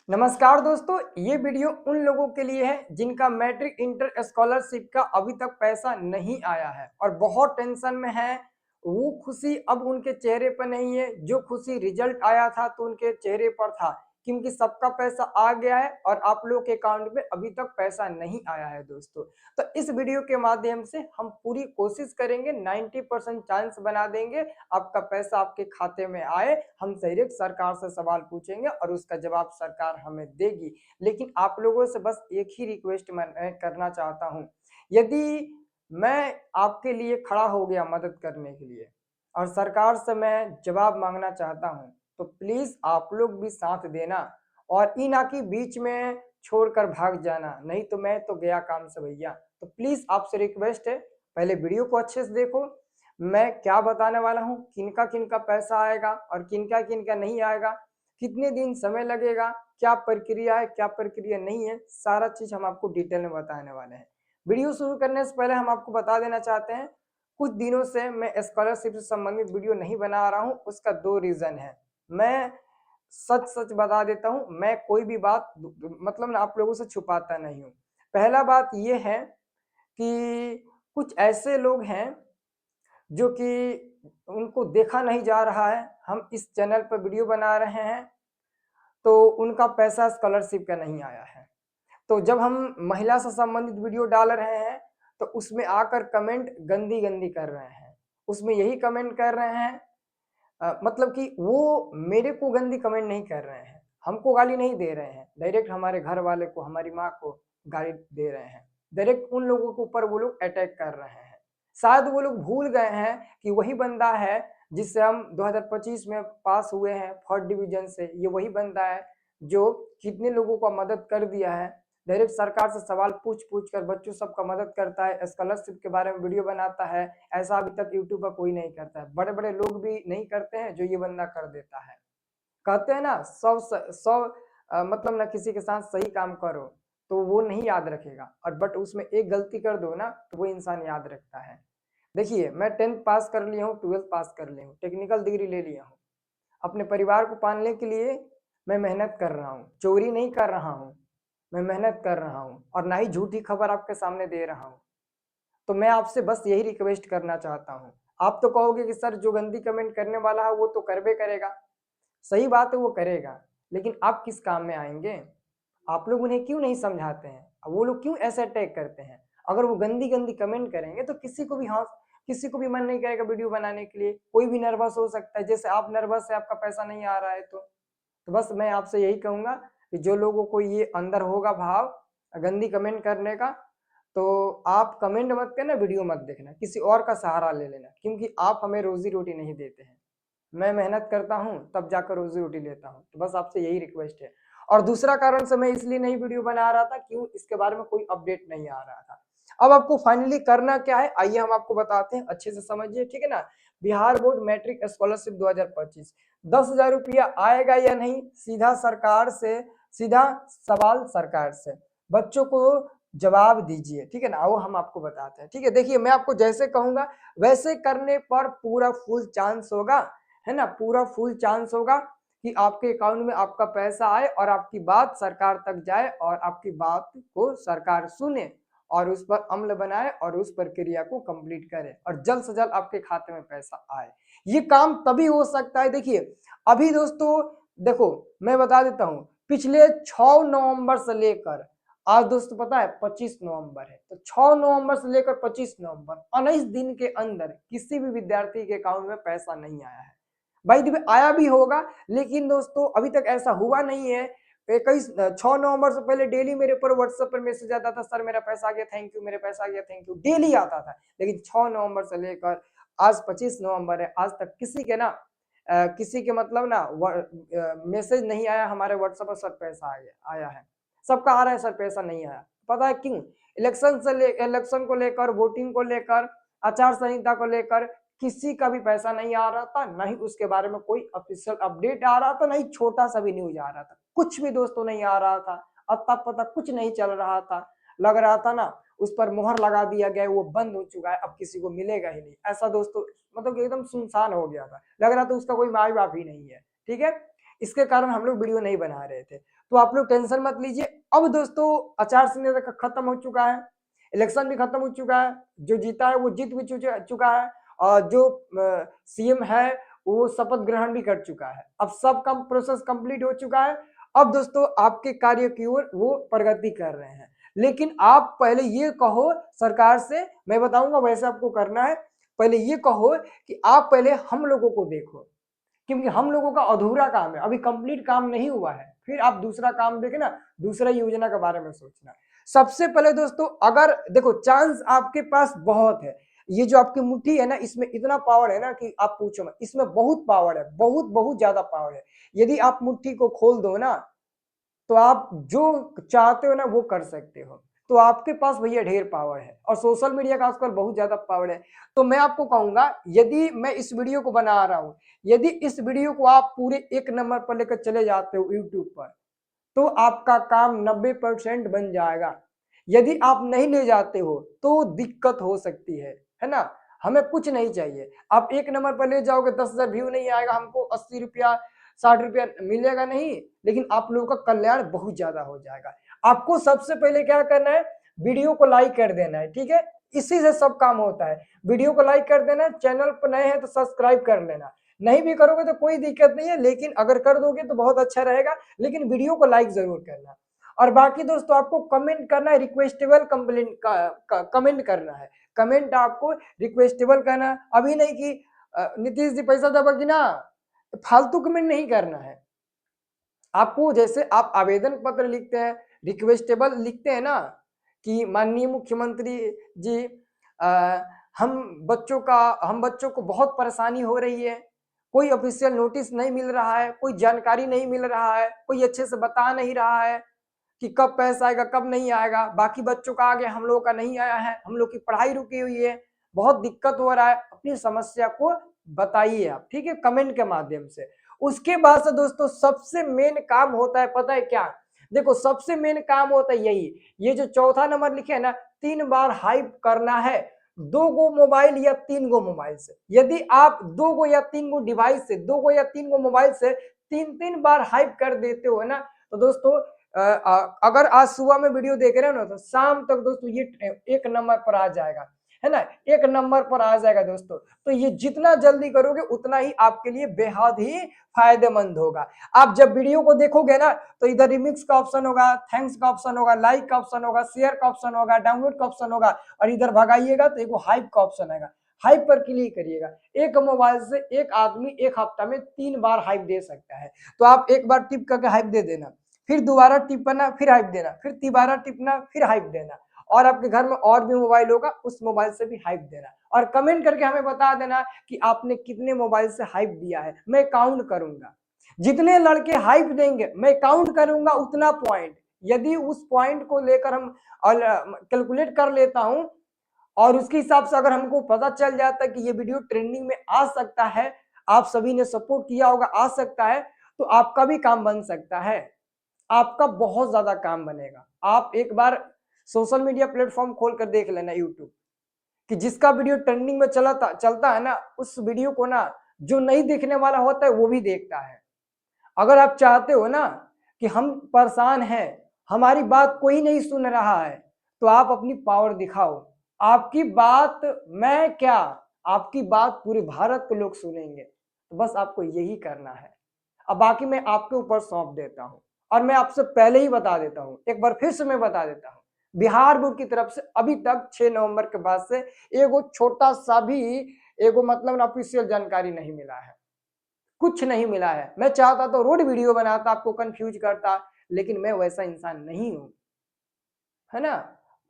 नमस्कार दोस्तों, ये वीडियो उन लोगों के लिए है जिनका मैट्रिक इंटर स्कॉलरशिप का अभी तक पैसा नहीं आया है और बहुत टेंशन में है। वो खुशी अब उनके चेहरे पर नहीं है जो खुशी रिजल्ट आया था तो उनके चेहरे पर था, क्योंकि सबका पैसा आ गया है और आप लोग के अकाउंट में अभी तक पैसा नहीं आया है दोस्तों। तो इस वीडियो के माध्यम से हम पूरी कोशिश करेंगे, 90% चांस बना देंगे आपका पैसा आपके खाते में आए। हम डायरेक्ट सरकार से सवाल पूछेंगे और उसका जवाब सरकार हमें देगी। लेकिन आप लोगों से बस एक ही रिक्वेस्ट मैं करना चाहता हूँ, यदि मैं आपके लिए खड़ा हो गया मदद करने के लिए और सरकार से मैं जवाब मांगना चाहता हूँ, तो प्लीज आप लोग भी साथ देना और ई ना कि बीच में छोड़कर भाग जाना, नहीं तो मैं तो गया काम से भैया। तो प्लीज आपसे रिक्वेस्ट है, पहले वीडियो को अच्छे से देखो। मैं क्या बताने वाला हूँ, किनका किनका पैसा आएगा और किनका किनका नहीं आएगा, कितने दिन समय लगेगा, क्या प्रक्रिया है क्या प्रक्रिया नहीं है, सारा चीज हम आपको डिटेल में बताने वाले हैं। वीडियो शुरू करने से पहले हम आपको बता देना चाहते हैं, कुछ दिनों से मैं स्कॉलरशिप से संबंधित वीडियो नहीं बना रहा हूँ। उसका दो रीजन है। मैं सच सच बता देता हूँ, मैं कोई भी बात मतलब ना आप लोगों से छुपाता नहीं हूँ। पहला बात ये है कि कुछ ऐसे लोग हैं जो कि उनको देखा नहीं जा रहा है, हम इस चैनल पर वीडियो बना रहे हैं तो उनका पैसा स्कॉलरशिप का नहीं आया है। तो जब हम महिला से संबंधित वीडियो डाल रहे हैं तो उसमें आकर कमेंट गंदी गंदी कर रहे हैं, उसमें यही कमेंट कर रहे हैं, मतलब कि वो मेरे को गंदी कमेंट नहीं कर रहे हैं, हमको गाली नहीं दे रहे हैं, डायरेक्ट हमारे घर वाले को, हमारी माँ को गाली दे रहे हैं। डायरेक्ट उन लोगों के ऊपर वो लोग अटैक कर रहे हैं। शायद वो लोग भूल गए हैं कि वही बंदा है जिससे हम 2025 में पास हुए हैं फर्स्ट डिवीजन से। ये वही बंदा है जो कितने लोगों का मदद कर दिया है। डायरेक्ट सरकार से सवाल पूछ पूछ कर बच्चों सबका मदद करता है, स्कॉलरशिप के बारे में वीडियो बनाता है। ऐसा अभी तक यूट्यूब पर कोई नहीं करता है, बड़े बड़े लोग भी नहीं करते हैं जो ये बंदा कर देता है। कहते हैं ना, सौ मतलब ना किसी के साथ सही काम करो तो वो नहीं याद रखेगा, और बट उसमें एक गलती कर दो ना तो वो इंसान याद रखता है। देखिए, मैं 10th पास कर लिया हूँ, 12th पास कर लिया हूँ, टेक्निकल डिग्री ले लिया हूँ। अपने परिवार को पालने के लिए मैं मेहनत कर रहा हूँ, चोरी नहीं कर रहा हूँ, मैं मेहनत कर रहा हूँ और ना ही झूठी खबर आपके सामने दे रहा हूँ। तो मैं आपसे बस यही रिक्वेस्ट करना चाहता हूँ। आप तो कहोगे कि सर जो गंदी कमेंट करने वाला है वो तो करबे करेगा, सही बात है वो करेगा, लेकिन आप किस काम में आएंगे? आप लोग उन्हें क्यों नहीं समझाते हैं? वो लोग क्यों ऐसे अटैक करते हैं? अगर वो गंदी गंदी कमेंट करेंगे तो किसी को भी मन नहीं करेगा वीडियो बनाने के लिए, कोई भी नर्वस हो सकता है, जैसे आप नर्वस है आपका पैसा नहीं आ रहा है। तो बस मैं आपसे यही कहूंगा कि जो लोगों को ये अंदर होगा भाव गंदी कमेंट करने का, तो आप कमेंट मत करना, वीडियो मत देखना, किसी और का सहारा ले लेना, क्योंकि आप हमें रोजी रोटी नहीं देते हैं। मैं मेहनत करता हूँ तब जाकर रोजी रोटी लेता हूँ। तो बस आपसे यही रिक्वेस्ट है। और दूसरा कारण से मैं इसलिए नहीं वीडियो बना रहा था, क्यों, इसके बारे में कोई अपडेट नहीं आ रहा था। अब आपको फाइनली करना क्या है, आइए हम आपको बताते हैं, अच्छे से समझिए, ठीक है ना। बिहार बोर्ड मैट्रिक स्कॉलरशिप 2025, 10,000 रुपया आएगा या नहीं, सीधा सरकार से, सीधा सवाल सरकार से, बच्चों को जवाब दीजिए, ठीक है ना। वो हम आपको बताते हैं, ठीक है। देखिए, मैं आपको जैसे कहूंगा वैसे करने पर पूरा फुल चांस होगा, है ना, पूरा फुल चांस होगा कि आपके अकाउंट में आपका पैसा आए और आपकी बात सरकार तक जाए और आपकी बात को सरकार सुने और उस पर अमल बनाए और उस प्रक्रिया को कंप्लीट करे और जल्द से जल्द आपके खाते में पैसा आए। ये काम तभी हो सकता है। देखिए, अभी दोस्तों देखो, मैं बता देता हूं, पिछले 6 नवंबर से लेकर आज दोस्तों पता है 25 नवंबर है, तो 6 नवंबर से लेकर 25 नवंबर 19 दिन के अंदर किसी भी विद्यार्थी के अकाउंट में पैसा नहीं आया है। भाई देखिए, आया भी होगा लेकिन दोस्तों अभी तक ऐसा हुआ नहीं है। 6 नवंबर से पहले डेली मेरे पर व्हाट्सएप पर मैसेज आता था, सर मेरा पैसा आ गया थैंक यू, मेरा पैसा आ गया थैंक यू, डेली आता था। लेकिन 6 नवंबर से लेकर आज 25 नवंबर है, आज तक किसी के ना किसी के मतलब ना मैसेज नहीं आया हमारे व्हाट्सएप पर सर पैसा आ गया, आया है। सबका आ रहा है सर पैसा नहीं आया। पता है क्यों? इलेक्शन को लेकर, वोटिंग को लेकर, आचार संहिता को लेकर किसी का भी पैसा नहीं आ रहा था, ना ही उसके बारे में कोई ऑफिशियल अपडेट आ रहा था, ना ही छोटा सा भी न्यूज आ रहा था, कुछ भी दोस्तों नहीं आ रहा था। अता पता कुछ नहीं चल रहा था, लग रहा था ना उस पर मोहर लगा दिया गया, वो बंद हो चुका है, अब किसी को मिलेगा ही नहीं, ऐसा दोस्तों मतलब कि एकदम सुनसान हो गया था, लग रहा था उसका कोई माँ बाप ही नहीं है, ठीक है। इसके कारण हम लोग वीडियो नहीं बना रहे थे। तो आप लोग टेंशन मत लीजिए। अब दोस्तों आचार संहिता खत्म हो चुका है, इलेक्शन भी खत्म हो चुका है, जो जीता है वो जीत भी चुका है, और जो सीएम है वो शपथ ग्रहण भी कर चुका है। अब सब काम प्रोसेस कंप्लीट हो चुका है। अब दोस्तों आपके कार्य की ओर वो प्रगति कर रहे हैं। लेकिन आप पहले ये कहो सरकार से, मैं बताऊंगा वैसे आपको करना है, पहले ये कहो कि आप पहले हम लोगों को देखो, क्योंकि हम लोगों का अधूरा काम है, अभी कंप्लीट काम नहीं हुआ है। फिर आप दूसरा काम देखे ना, दूसरा योजना के बारे में सोचना। सबसे पहले दोस्तों अगर देखो चांस आपके पास बहुत है, ये जो आपकी मुट्ठी है ना, इसमें इतना पावर है ना कि आप पूछो मत, इसमें बहुत पावर है, बहुत बहुत ज्यादा पावर है। यदि आप मुट्ठी को खोल दो ना, तो आप जो चाहते हो ना वो कर सकते हो। तो आपके पास भैया ढेर पावर है, और सोशल मीडिया का आजकल बहुत ज्यादा पावर है। तो मैं आपको कहूंगा, यदि मैं इस वीडियो को बना रहा हूं, यदि इस वीडियो को आप पूरे 1 नंबर पर लेकर चले जाते हो यूट्यूब पर, तो आपका काम 90% बन जाएगा। यदि आप नहीं ले जाते हो तो दिक्कत हो सकती है ना। हमें कुछ नहीं चाहिए, आप 1 नंबर पर ले जाओगे, 10,000 व्यू नहीं आएगा, हमको 80 रुपया 60 रुपया मिलेगा नहीं, लेकिन आप लोगों का कल्याण बहुत ज्यादा हो जाएगा। आपको सबसे पहले क्या करना है, वीडियो को लाइक कर देना है, ठीक है, इसी से सब काम होता है। वीडियो को लाइक कर देना, चैनल पर नए हैं तो सब्सक्राइब कर लेना, नहीं भी करोगे तो कोई दिक्कत नहीं है, लेकिन अगर कर दोगे तो बहुत अच्छा रहेगा, लेकिन वीडियो को लाइक जरूर करना। और बाकी दोस्तों आपको कमेंट करना है, रिक्वेस्टेबल कंप्लेंट कमेंट करना है, कमेंट आपको रिक्वेस्टेबल करना, अभी नहीं कि नीतीश जी पैसा दबा कि ना, फालतू कमेंट नहीं करना है। आपको जैसे आप आवेदन पत्र लिखते हैं, रिक्वेस्टेबल लिखते हैं ना, कि माननीय मुख्यमंत्री जी, आ, हम बच्चों को बहुत परेशानी हो रही है, कोई ऑफिशियल नोटिस नहीं मिल रहा है, कोई जानकारी नहीं मिल रहा है, कोई अच्छे से बता नहीं रहा है कि कब पैसा आएगा कब नहीं आएगा, बाकी बच्चों का आ गया, हम लोगों का नहीं आया है, हम लोग की पढ़ाई रुकी हुई है, बहुत दिक्कत हो रहा है, अपनी समस्या को बताइए आप, ठीक है, कमेंट के माध्यम से। उसके बाद से दोस्तों सबसे मेन काम होता है, पता है क्या, देखो सबसे मेन काम होता है यही, ये जो चौथा नंबर लिखे है ना, 3 बार हाइप करना है, 2 गो मोबाइल या 3 गो मोबाइल से। यदि आप 2 गो या 3 गो डिवाइस से, 2 गो या 3 गो मोबाइल से 3 3 बार हाइप कर देते हो ना, तो दोस्तों अगर आज सुबह में वीडियो देख रहे हो ना, तो शाम तक दोस्तों ये 1 नंबर पर आ जाएगा, है ना, 1 नंबर पर आ जाएगा दोस्तों। तो ये जितना जल्दी करोगे उतना ही आपके लिए बेहद ही फायदेमंद होगा। आप जब वीडियो को देखोगे ना, तो इधर रिमिक्स का ऑप्शन होगा, थैंक्स का ऑप्शन होगा, लाइक का ऑप्शन होगा, शेयर का ऑप्शन होगा, डाउनलोड का ऑप्शन होगा, और इधर भगाइएगा तो एक हाइप का ऑप्शन आएगा, हाइप पर क्लिक करिएगा। एक मोबाइल से एक आदमी एक हफ्ता में 3 बार हाइप दे सकता है। तो आप एक बार टिप करके हाइप दे देना, फिर दोबारा टिपना, फिर हाइप देना, फिर दोबारा टिपना, फिर हाइप देना, और आपके घर में और भी मोबाइल होगा उस मोबाइल से भी हाइप देना, और कमेंट करके हमें बता देना कि आपने कितने मोबाइल से हाइप दिया है, मैं काउंट करूंगा। जितने लड़के हाइप देंगे मैं काउंट करूंगा उतना पॉइंट। यदि उस पॉइंट को लेकर हम कैलकुलेट कर लेता हूं, और उसके हिसाब से अगर हमको पता चल जाता है कि ये वीडियो ट्रेंडिंग में आ सकता है, आप सभी ने सपोर्ट किया होगा, आ सकता है, तो आपका भी काम बन सकता है, आपका बहुत ज्यादा काम बनेगा। आप एक बार सोशल मीडिया प्लेटफॉर्म खोल कर देख लेना यूट्यूब, कि जिसका वीडियो ट्रेंडिंग में चलता है ना, उस वीडियो को ना जो नहीं देखने वाला होता है वो भी देखता है। अगर आप चाहते हो ना कि हम परेशान हैं, हमारी बात कोई नहीं सुन रहा है, तो आप अपनी पावर दिखाओ। आपकी बात मैं क्या, आपकी बात पूरे भारत के लोग सुनेंगे। तो बस आपको यही करना है। अब बाकी मैं आपके ऊपर सौंप देता हूं, और मैं आपसे पहले ही बता देता हूं, एक बार फिर से मैं बता देता हूं, बिहार बोर्ड की तरफ से अभी तक 6 नवंबर के बाद से एगो छोटा सा भी एगो मतलब ऑफिशियल जानकारी नहीं मिला है, कुछ नहीं मिला है। मैं चाहता तो रोड वीडियो बनाता, आपको कंफ्यूज करता, लेकिन मैं वैसा इंसान नहीं हूं, है ना,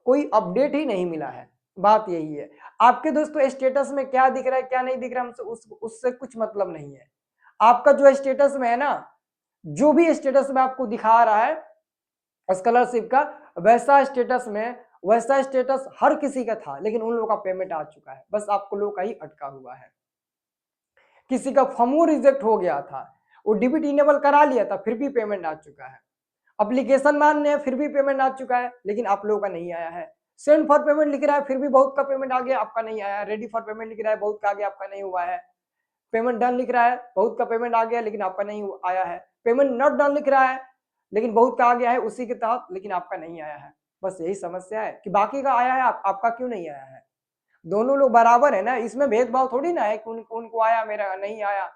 कोई अपडेट ही नहीं मिला है। बात यही है। आपके दोस्तों स्टेटस में क्या दिख रहा है क्या नहीं दिख रहा है, हमसे उससे कुछ मतलब नहीं है। आपका जो स्टेटस में है ना, जो भी स्टेटस में आपको दिखा रहा है स्कॉलरशिप का, वैसा स्टेटस हर किसी का था, लेकिन उन लोगों का पेमेंट आ चुका है, बस आपको लोग का ही अटका हुआ है। किसी का फॉर्म रिजेक्ट हो गया था, वो डीबीट इनेबल करा लिया था, फिर भी पेमेंट आ चुका है। एप्लीकेशन मान्य है, फिर भी पेमेंट आ चुका है, लेकिन आप लोगों का नहीं आया है। सेंड फॉर पेमेंट लिख रहा है, फिर भी बहुत का पेमेंट आ गया, आपका नहीं आया। रेडी फॉर पेमेंट लिख रहा है, बहुत का आ गया, आपका नहीं हुआ है। पेमेंट डन लिख रहा है, बहुत का पेमेंट आ गया लेकिन आपका नहीं आया है। पेमेंट नॉट डन लिख रहा है लेकिन बहुत का आ गया है उसी के तहत, लेकिन आपका नहीं आया है। बस यही समस्या है कि बाकी का आया है, आपका क्यों नहीं आया है। दोनों लोग बराबर है ना, इसमें भेदभाव थोड़ी ना है कि उनको आया मेरा नहीं आया।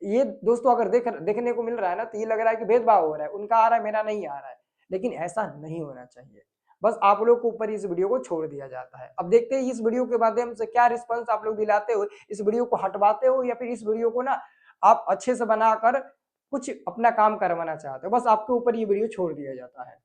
ये दोस्तों अगर देखने को मिल रहा है ना, तो ये लग रहा है कि भेदभाव हो रहा है, उनका आ रहा है मेरा नहीं आ रहा है, लेकिन ऐसा नहीं होना चाहिए। बस आप लोग के ऊपर इस वीडियो को छोड़ दिया जाता है। अब देखते हैं इस वीडियो के माध्यम से क्या रिस्पॉन्स आप लोग दिलाते हो, इस वीडियो को हटवाते हो या फिर इस वीडियो को ना आप अच्छे से बनाकर कुछ अपना काम करवाना चाहते हो। बस आपके ऊपर ये वीडियो छोड़ दिया जाता है।